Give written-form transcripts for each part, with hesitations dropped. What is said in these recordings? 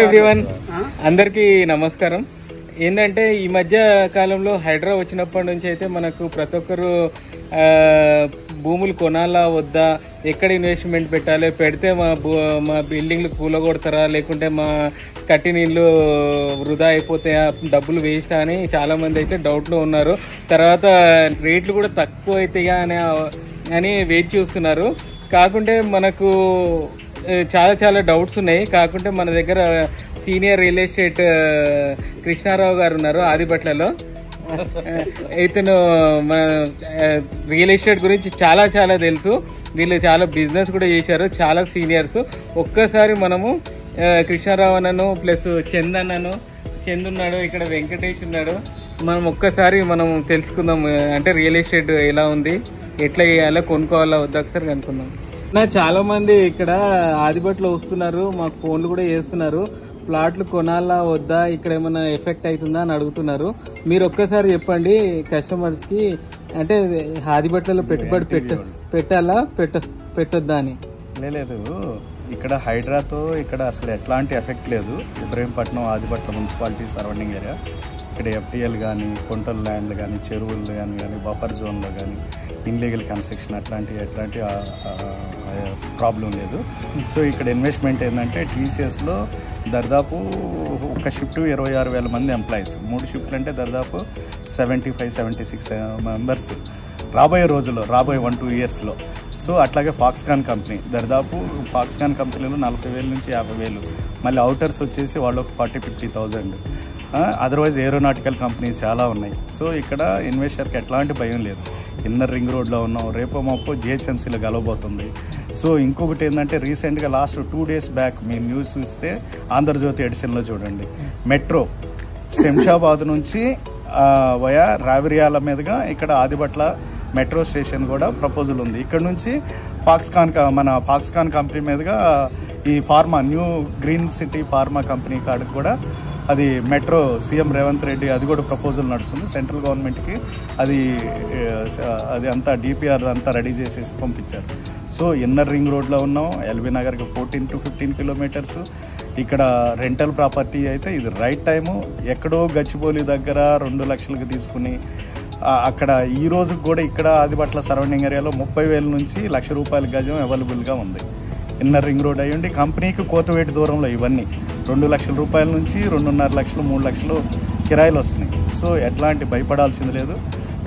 Everyone అందరికీ నమస్కారం. ఏంటంటే ఈ మధ్య కాలంలో హైడ్రా వచ్చినప్పటి నుంచి అయితే మనకు ప్రతి ఒక్కరు భూములు కొనాలా వద్దా, ఎక్కడ ఇన్వెస్ట్మెంట్ పెట్టాలి, పెడితే మా బిల్డింగ్లు కూలగొడతారా, లేకుంటే మా కట్టిన ఇళ్ళు వృధా అయిపోతాయా, డబ్బులు వేస్ట్ అని చాలామంది అయితే డౌట్లో ఉన్నారు. తర్వాత రేట్లు కూడా తక్కువ అవుతాయా అని వెయిట్ చూస్తున్నారు. కాకుంటే మనకు చాలా డౌట్స్ ఉన్నాయి. కాకుంటే మన దగ్గర సీనియర్ రియల్ ఎస్టేట్ కృష్ణారావు గారు ఉన్నారు ఆదిపట్లలో. ఇతను మన రియల్ ఎస్టేట్ గురించి చాలా తెలుసు. వీళ్ళు చాలా బిజినెస్ కూడా చేశారు, చాలా సీనియర్స్. ఒక్కసారి మనము కృష్ణారావు అన్నను ప్లస్ చంద్ ఉన్నాడు, ఇక్కడ వెంకటేష్ ఉన్నాడు. మనం ఒక్కసారి మనం తెలుసుకుందాం, అంటే రియల్ ఎస్టేట్ ఎలా ఉంది, ఎట్లా చేయాలో, కొనుక్కోవాలా వద్దా ఒకసారి కనుక్కుందాం. చాలా మంది ఇక్కడ ఆదిపట్లో వస్తున్నారు, మాకు ఫోన్లు కూడా చేస్తున్నారు. ప్లాట్లు కొనాలా వద్దా, ఇక్కడ ఏమైనా ఎఫెక్ట్ అవుతుందా అని అడుగుతున్నారు. మీరు ఒక్కసారి చెప్పండి కస్టమర్స్ కి, అంటే ఆదిపట్లలో పెట్టుబడి పెట్టాలా పెట్టొద్దా అని. లేదు, ఇక్కడ హైడ్రాతో ఇక్కడ అసలు ఎట్లాంటి ఎఫెక్ట్ లేదు. ఇబ్రహీంపట్నం ఆదిపట్నం మున్సిపాలిటీ సరౌండింగ్ ఏరియా, ఇక్కడ ఎఫ్టీఎల్ కానీ, కొంటల్ ల్యాండ్లు కానీ, చెరువులు కానీ బఫర్ జోన్లో కానీ ఇన్లీగల్ కన్స్ట్రక్షన్ ఎట్లాంటి ప్రాబ్లం లేదు. సో ఇక్కడ ఇన్వెస్ట్మెంట్ ఏంటంటే టీసీఎస్లో దాదాపు ఒక షిఫ్ట్ 26,000 మంది ఎంప్లాయీస్, 3 షిఫ్ట్లు అంటే దాదాపు 75-76 మెంబర్స్ రాబోయే రోజుల్లో, రాబోయే 1-2 ఇయర్స్లో. సో అట్లాగే ఫాక్స్కాన్ కంపెనీ, దాదాపు ఫాక్స్కాన్ కంపెనీలో 40,000 నుంచి 50,000, మళ్ళీ అవుటర్స్ వచ్చేసి వాళ్ళు ఒక 40-50,000. అదర్వైజ్ ఏరోనాటికల్ కంపెనీస్ చాలా ఉన్నాయి. సో ఇక్కడ ఇన్వెస్టర్కి ఎట్లాంటి భయం లేదు. ఇన్నర్ రింగ్ రోడ్లో ఉన్నాం, రేపో మాపో జిహెచ్ఎంసీలో గెలవబోతుంది. సో ఇంకొకటి ఏంటంటే రీసెంట్గా లాస్ట్ 2 days బ్యాక్ మీరు న్యూస్ చూస్తే ఆంధ్రజ్యోతి ఎడిషన్లో చూడండి, మెట్రో శంషాబాద్ నుంచి వయా రావిరియాల మీదుగా ఇక్కడ ఆదిపట్ల మెట్రో స్టేషన్ కూడా ప్రపోజల్ ఉంది. ఇక్కడ నుంచి ఫాక్స్కాన్ కంపెనీ మీదుగా ఈ pharma new green city pharma company కాడికి కూడా అది మెట్రో సీఎం రేవంత్ రెడ్డి అది కూడా ప్రపోజల్ నడుస్తుంది సెంట్రల్ గవర్నమెంట్కి. అది అంతా డిపిఆర్ అంతా రెడీ చేసేసి పంపించారు. సో ఇన్నర్ రింగ్ రోడ్లో ఉన్నాం, ఎల్బీ నగర్కి 14-15 కిలోమీటర్స్. ఇక్కడ రెంటల్ ప్రాపర్టీ అయితే ఇది రైట్ టైము. ఎక్కడో గచ్చిబౌలి దగ్గర 2 లక్షలకు తీసుకుని అక్కడ ఈ రోజుకి కూడా ఇక్కడ ఆదిపట్ల సరౌండింగ్ ఏరియాలో 30,000 నుంచి ₹1,00,000 గజం అవైలబుల్గా ఉంది. ఇన్నర్ రింగ్ రోడ్ అయ్యండి, కంపెనీకి కోతవేటి దూరంలో ఇవన్నీ ₹2,00,000 నుంచి 2.5 లక్షలు 3 లక్షలు కిరాయిలు వస్తున్నాయి. సో ఎట్లాంటి భయపడాల్సింది లేదు.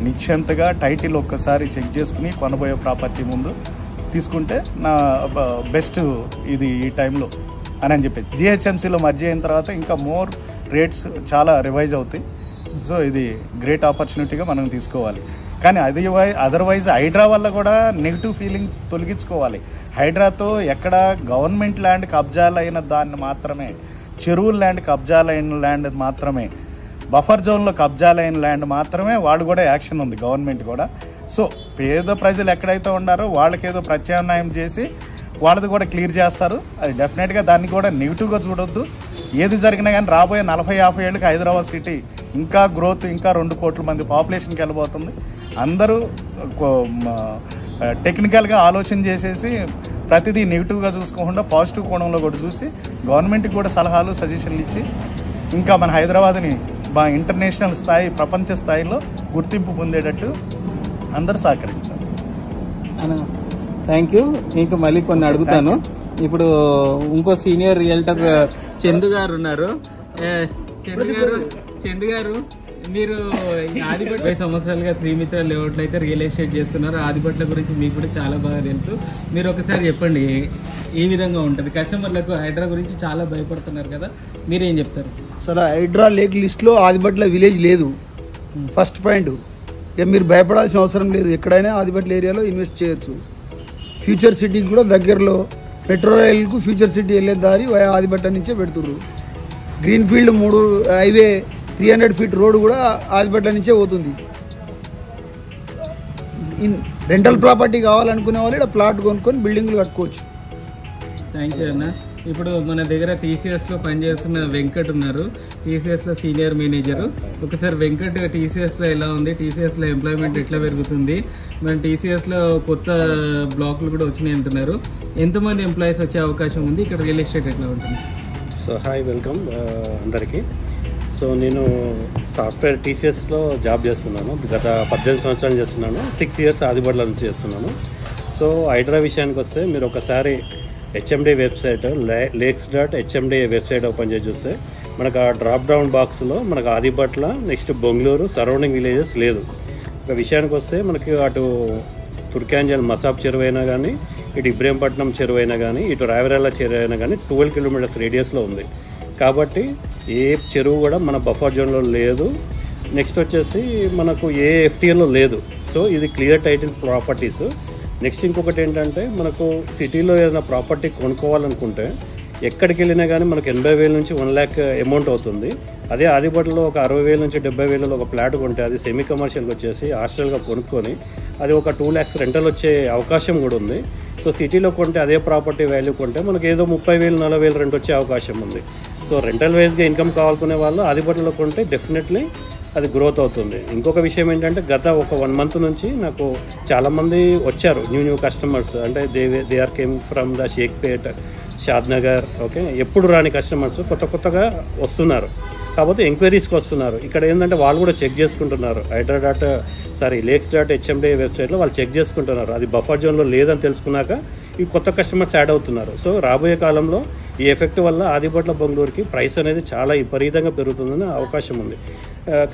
నిశ్చంతగా టైటిల్ ఒక్కసారి చెక్ చేసుకుని కొనబోయే ప్రాపర్టీ ముందు తీసుకుంటే నా బెస్ట్ ఇది ఈ టైంలో అని చెప్పేసి. జిహెచ్ఎంసీలో మర్జీ అయిన తర్వాత ఇంకా మోర్ రేట్స్ చాలా రివైజ్ అవుతాయి. సో ఇది గ్రేట్ ఆపర్చునిటీగా మనం తీసుకోవాలి. కానీ అదర్వైజ్ హైడ్రా వల్ల కూడా నెగిటివ్ ఫీలింగ్ తొలగించుకోవాలి. హైడ్రాతో ఎక్కడ గవర్నమెంట్ ల్యాండ్ కబ్జాలైన దాన్ని మాత్రమే, చెరువుల ల్యాండ్ కబ్జాలైన ల్యాండ్ మాత్రమే, బఫర్ జోన్లో కబ్జాలైన ల్యాండ్ మాత్రమే వాళ్ళు కూడా యాక్షన్ ఉంది గవర్నమెంట్ కూడా. సో పేద ప్రజలు ఎక్కడైతే ఉన్నారో వాళ్ళకేదో ప్రత్యామ్నాయం చేసి వాళ్ళది కూడా క్లియర్ చేస్తారు. అది డెఫినెట్గా దాన్ని కూడా నెగిటివ్గా చూడొద్దు. ఏది జరిగినా కానీ రాబోయే 40-50 ఏళ్ళకి హైదరాబాద్ సిటీ ఇంకా గ్రోత్, ఇంకా 2 కోట్ల మంది పాపులేషన్కి వెళ్ళబోతుంది. అందరూ టెక్నికల్గా ఆలోచన చేసేసి ప్రతిదీ నెగిటివ్గా చూసుకోకుండా పాజిటివ్ కోణంలో కూడా చూసి గవర్నమెంట్కి కూడా సలహాలు సజెషన్లు ఇచ్చి ఇంకా మన హైదరాబాద్ని ఇంటర్నేషనల్ స్థాయి, ప్రపంచ స్థాయిలో గుర్తింపు పొందేటట్టు అందరూ సహకరించాలి. Thank you. ఇంకా మళ్ళీ కొన్ని అడుగుతాను. ఇప్పుడు ఇంకో సీనియర్ రియల్టర్ చందు గారు ఉన్నారు. చందు గారు, మీరు ఆదిపట్ల 5 సంవత్సరాలుగా శ్రీమిత్ర లేఅవుట్లో అయితే రియల్ ఎస్టేట్ చేస్తున్నారు. ఆదిపట్ల గురించి మీకు కూడా చాలా బాగా తెలుసు. మీరు ఒకసారి చెప్పండి ఏ విధంగా ఉంటుంది. కస్టమర్లకు హైడ్రా గురించి చాలా భయపడుతున్నారు కదా, మీరేం చెప్తారు? సరే, హైడ్రా లేక్ లిస్ట్లో ఆదిపట్ల విలేజ్ లేదు. ఫస్ట్ పాయింట్, ఇక మీరు భయపడాల్సిన అవసరం లేదు. ఎక్కడైనా ఆదిపట్ల ఏరియాలో ఇన్వెస్ట్ చేయొచ్చు. ఫ్యూచర్ సిటీకి కూడా దగ్గరలో మెట్రో రైలుకు ఫ్యూచర్ సిటీ వెళ్ళే దారి ఆదిపట్ల నుంచే పెడుతుర్రు. Green field 3 highway 300 feet road కూడా ఆదిపట్ల నుంచే పోతుంది. రెంటల్ ప్రాపర్టీ కావాలనుకునే వాళ్ళు ఇక్కడ ప్లాట్ కొనుక్కొని బిల్డింగ్లు కట్టుకోవచ్చు. థ్యాంక్ యూ అన్న. ఇప్పుడు మన దగ్గర టీసీఎస్లో పనిచేస్తున్న వెంకట్ ఉన్నారు, టీసీఎస్లో సీనియర్ మేనేజరు. ఒకసారి వెంకట్, టీసీఎస్లో ఎలా ఉంది, టీసీఎస్లో ఎంప్లాయ్మెంట్ ఎట్లా పెరుగుతుంది, మన టీసీఎస్లో కొత్త బ్లాక్లు కూడా వచ్చినాయి అంటున్నారు, ఎంతమంది ఎంప్లాయీస్ వచ్చే అవకాశం ఉంది, ఇక్కడ రియల్ ఎస్టేట్ ఎట్లా ఉంటుంది? సో హాయ్ వెల్కమ్ అందరికీ. సో నేను సాఫ్ట్వేర్ టీసీఎస్లో జాబ్ చేస్తున్నాను. గత 18 సంవత్సరాలు చేస్తున్నాను. 6 ఇయర్స్ ఆదిబట్ల నుంచి చేస్తున్నాను. సో హైడ్రా విషయానికి వస్తే మీరు ఒకసారి HMD website lakes.hmda website open చేసి చూస్తే మనకు ఆ డ్రాప్ డౌన్ బాక్స్లో మనకు Adibatla, next Bengaluru, surrounding villages లేదు. ఒక విషయానికి వస్తే మనకి అటు తుర్కాంజల్ మసాబ్ చెరువు అయినా కానీ, ఇటు ఇబ్రహీంపట్నం చెరువు అయినా కానీ, ఇటు రావిరాల చెరువు అయినా కానీ 12 కిలోమీటర్స్ రేడియస్లో ఉంది. కాబట్టి ఏ చెరువు కూడా మన బఫర్ జోన్లో లేదు. నెక్స్ట్ వచ్చేసి మనకు ఏ ఎఫ్టీఎల్లో లేదు. సో ఇది క్లియర్ టైటిల్ ప్రాపర్టీస్. నెక్స్ట్ ఇంకొకటి ఏంటంటే మనకు సిటీలో ఏదైనా ప్రాపర్టీ కొనుక్కోవాలనుకుంటే ఎక్కడికి వెళ్ళినా కానీ మనకు 80,000 నుంచి 1 lakh అమౌంట్ అవుతుంది. అదే ఆదిబట్లలో ఒక 60,000 నుంచి 70,000 ఒక ప్లాట్ కొంటే అది సెమీ కమర్షియల్కి వచ్చేసి హాస్టల్గా కొనుక్కొని అది ఒక 2 lakhs రెంటల్ వచ్చే అవకాశం కూడా ఉంది. సో సిటీలో కొంటే అదే ప్రాపర్టీ వాల్యూ కొంటే మనకి ఏదో 30,000 40,000 రెంట్ వచ్చే అవకాశం ఉంది. సో రెంటల్ వైజ్గా ఇన్కమ్ కావాలనుకునే వాళ్ళు ఆదిబట్లలో కొంటే డెఫినెట్లీ అది గ్రోత్ అవుతుంది. ఇంకొక విషయం ఏంటంటే గత ఒక 1 month నుంచి నాకు చాలామంది వచ్చారు న్యూ కస్టమర్స్. అంటే they are came from the Shaikpet, Shadnagar. Okay, ఎప్పుడు రాని కస్టమర్స్ కొత్తగా వస్తున్నారు. కాకపోతే ఎంక్వైరీస్కి వస్తున్నారు. ఇక్కడ ఏంటంటే వాళ్ళు కూడా చెక్ చేసుకుంటున్నారు. lakes.hmda వెబ్సైట్లో వాళ్ళు చెక్ చేసుకుంటున్నారు. అది బఫర్ జోన్లో లేదని తెలుసుకున్నాక ఈ కొత్త కస్టమర్స్ యాడ్ అవుతున్నారు. సో రాబోయే కాలంలో ఈ ఎఫెక్ట్ వల్ల ఆదిబట్ల బొంగళూరుకి ప్రైస్ అనేది చాలా విపరీతంగా పెరుగుతుందని అవకాశం ఉంది.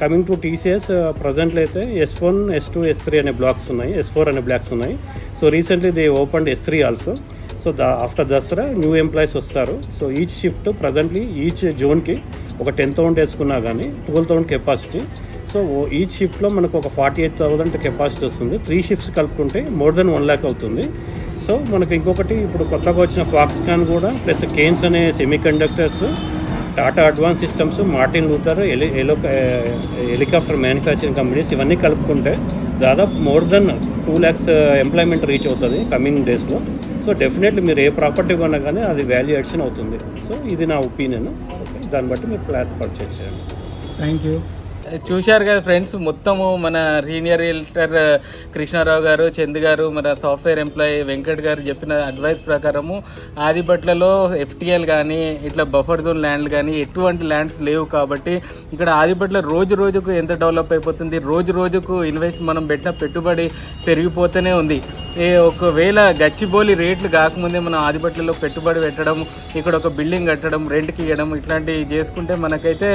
కమింగ్ టు టీసీఎస్, ప్రజెంట్లో అయితే S1, S2, S3 అనే బ్లాక్స్ ఉన్నాయి, S4 అనే బ్లాక్స్ ఉన్నాయి. So recently they opened S3 also. So after Dasara new employees వస్తారు. So each shift presently each జోన్కి ఒక 10,000 వేసుకున్నా కానీ 12,000 కెపాసిటీ. సో ఈచ్ షిఫ్ట్లో మనకు ఒక 48,000 కెపాసిటీ వస్తుంది. 3 షిఫ్ట్స్ కలుపుకుంటే మోర్ దెన్ 1 lakh అవుతుంది. సో మనకు ఇంకొకటి ఇప్పుడు కొత్తగా వచ్చిన ఫాక్స్కాన్ కూడా ప్లస్ కేన్స్ అనే semi conductors, Tata advance systems, Martin Luther, helicopter manufacturing companies ఇవన్నీ కలుపుకుంటే దాదాపు more than 2 lakhs employment reach అవుతుంది కమింగ్ డేస్లో. సో డెఫినెట్లీ మీరు ఏ ప్రాపర్టీ కొన్నా కానీ అది వాల్యూ అడిషన్ అవుతుంది. సో ఇది నా ఒపీనియన్. ఓకే, దాన్ని బట్టి మీరు ఫ్లాట్ పర్చేజ్ చేయండి. Thank you. చూశారు కదా ఫ్రెండ్స్, మొత్తము మన సీనియర్ రియల్టర్ కృష్ణారావు గారు, చంద్ గారు, మన సాఫ్ట్వేర్ ఎంప్లాయీ వెంకట్ గారు చెప్పిన అడ్వైస్ ప్రకారము ఆదిబట్లలో ఎఫ్టీఎల్ కానీ ఇట్లా బఫర్ జోన్ ల్యాండ్లు కానీ ఎటువంటి ల్యాండ్స్ లేవు. కాబట్టి ఇక్కడ ఆదిబట్ల రోజు రోజుకు ఎంత డెవలప్ అయిపోతుంది, రోజు రోజుకు మనం పెట్టిన పెట్టుబడి పెరిగిపోతూనే ఉంది. ఒకవేళ గచ్చిబౌలి రేట్లు కాకముందే మనం ఆదిబట్లలో పెట్టుబడి పెట్టడం, ఇక్కడ ఒక బిల్డింగ్ కట్టడం, రెంట్కి ఇవ్వడం ఇట్లాంటివి చేసుకుంటే మనకైతే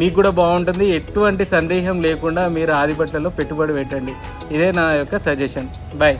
మీకు కూడా బాగుంటుంది. ఎటువంటి సందేహం లేకుండా మీరు ఆదిబట్లలో పెట్టుబడి పెట్టండి. ఇదే నా యొక్క సజెషన్. బాయ్.